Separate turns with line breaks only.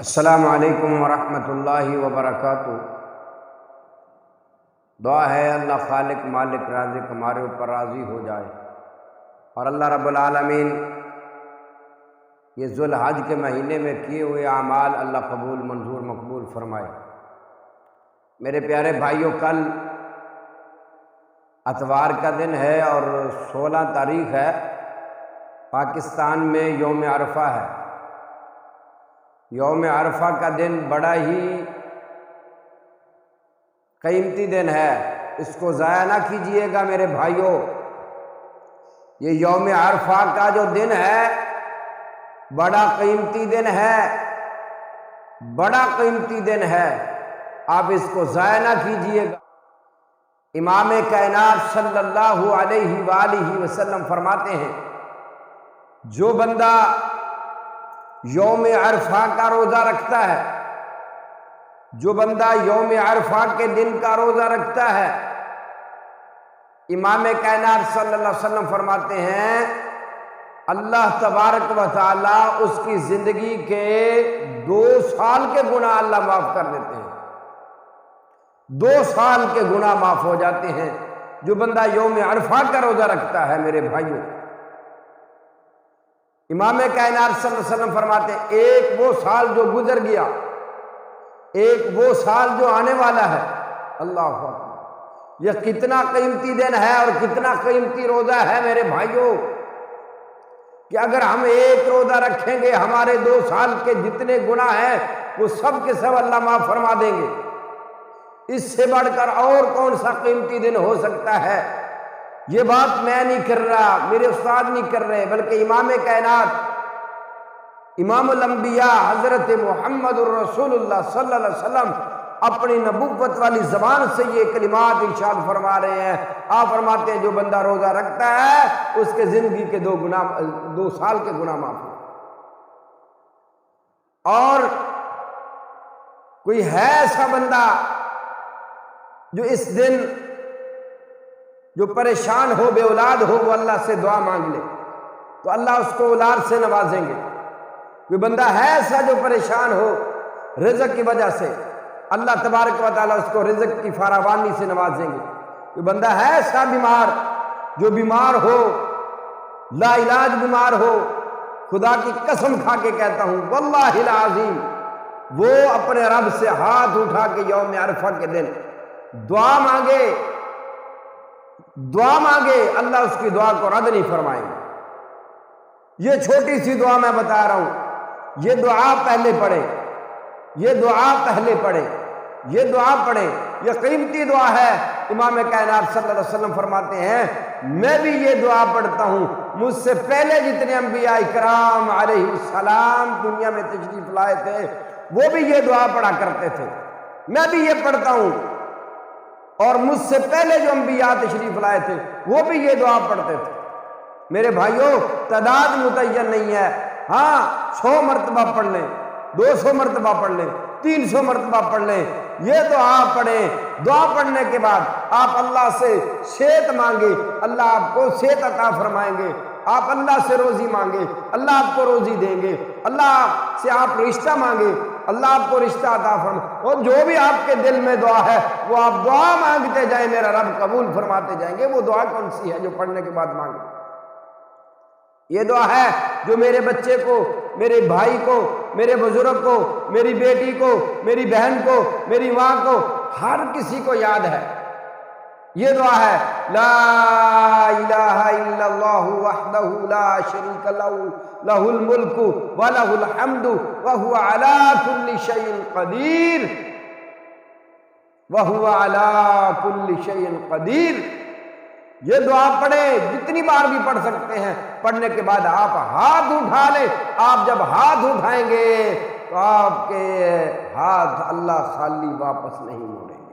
السلام علیکم ورحمۃ اللہ وبرکاتہ۔ دعا ہے اللہ خالق مالک رازق ہمارے اوپر راضی ہو جائے اور اللہ رب العالمین یہ ذوالحج کے مہینے میں کیے ہوئے اعمال اللہ قبول منظور مقبول فرمائے۔ میرے پیارے بھائیوں، کل اتوار کا دن ہے اور 16 تاریخ ہے۔ پاکستان میں یوم عرفہ ہے۔ یوم عرفہ کا دن بڑا ہی قیمتی دن ہے، اس کو ضائع نہ کیجیے گا میرے بھائیوں۔ یہ یوم عرفہ کا جو دن ہے بڑا قیمتی دن ہے، بڑا قیمتی دن ہے، آپ اس کو ضائع نہ کیجیے گا۔ امام کائنات صلی اللہ علیہ وآلہ وسلم فرماتے ہیں، جو بندہ یوم عرفہ کا روزہ رکھتا ہے، جو بندہ یوم عرفہ کے دن کا روزہ رکھتا ہے، امام کائنات صلی اللہ علیہ وسلم فرماتے ہیں اللہ تبارک و تعالی اس کی زندگی کے 2 سال کے گناہ اللہ معاف کر دیتے ہیں۔ 2 سال کے گناہ معاف ہو جاتے ہیں جو بندہ یوم عرفہ کا روزہ رکھتا ہے۔ میرے بھائیوں، امام کائنات صلی اللہ علیہ وسلم فرماتے ہیں ایک وہ سال جو گزر گیا، ایک وہ سال جو آنے والا ہے، اللہ اکبر، یہ کتنا قیمتی دن ہے اور کتنا قیمتی روزہ ہے میرے بھائیوں، کہ اگر ہم ایک روزہ رکھیں گے ہمارے 2 سال کے جتنے گناہ ہیں وہ سب کے سب اللہ معاف فرما دیں گے۔ اس سے بڑھ کر اور کون سا قیمتی دن ہو سکتا ہے؟ یہ بات میں نہیں کر رہا، میرے استاد نہیں کر رہے، بلکہ امام کائنات امام الانبیاء حضرت محمد الرسول اللہ صلی اللہ علیہ وسلم اپنی نبوت والی زبان سے یہ کلمات ارشاد فرما رہے ہیں۔ آپ فرماتے ہیں جو بندہ روزہ رکھتا ہے اس کے زندگی کے 2 سال کے گناہ معاف ہو۔ اور کوئی ہے ایسا بندہ جو اس دن جو پریشان ہو، بے اولاد ہو، وہ اللہ سے دعا مانگ لے تو اللہ اس کو اولاد سے نوازیں گے۔ کوئی بندہ ہے ایسا جو پریشان ہو رزق کی وجہ سے، اللہ تبارک و تعالیٰ اس کو رزق کی فراوانی سے نوازیں گے۔ کوئی بندہ ہے ایسا بیمار جو بیمار ہو، لا علاج بیمار ہو، خدا کی قسم کھا کے کہتا ہوں واللہ العظیم وہ اپنے رب سے ہاتھ اٹھا کے یوم عرفہ کے دن دعا مانگے، اللہ اس کی دعا کو رد نہیں فرمائیں گے۔ یہ چھوٹی سی دعا میں بتا رہا ہوں، یہ دعا پہلے پڑھیں، یہ دعا پہلے پڑھیں، یہ دعا پڑھیں، یہ قیمتی دعا ہے۔ امام کائنات صلی اللہ علیہ وسلم فرماتے ہیں میں بھی یہ دعا پڑھتا ہوں، مجھ سے پہلے جتنے انبیاء کرام علیہ السلام دنیا میں تشریف لائے تھے وہ بھی یہ دعا پڑھا کرتے تھے، میں بھی یہ پڑھتا ہوں، اور مجھ سے پہلے جو انبیاء تشریف لائے تھے وہ بھی یہ دعا پڑھتے تھے۔ میرے بھائیوں، تعداد متعین نہیں ہے، ہاں 100 مرتبہ پڑھ لیں، 200 مرتبہ پڑھ لیں، 300 مرتبہ پڑھ لیں، یہ دعا پڑھیں۔ دعا پڑھنے کے بعد آپ اللہ سے صحت مانگے، اللہ آپ کو صحت عطا فرمائیں گے۔ آپ اللہ سے روزی مانگے، اللہ آپ کو روزی دیں گے۔ اللہ سے آپ رشتہ مانگے، اللہ آپ کو رشتہ عطا فرمائے۔ اور جو بھی آپ کے دل میں دعا ہے وہ آپ دعا مانگتے جائیں، میرا رب قبول فرماتے جائیں گے۔ وہ دعا کون سی ہے جو پڑھنے کے بعد مانگے؟ یہ دعا ہے جو میرے بچے کو، میرے بھائی کو، میرے بزرگ کو، میری بیٹی کو، میری بہن کو، میری ماں کو، ہر کسی کو یاد ہے۔ یہ دعا ہے لا الہ الا اللہ وحدہ لا شریک لہ لہ الملک ولہ الحمد وہو علی کل شیء قدیر، وہو علی کل شیء قدیر۔ یہ دعا پڑھیں، جتنی بار بھی پڑھ سکتے ہیں۔ پڑھنے کے بعد آپ ہاتھ اٹھا لیں، آپ جب ہاتھ اٹھائیں گے تو آپ کے ہاتھ اللہ خالی واپس نہیں موڑیں گے۔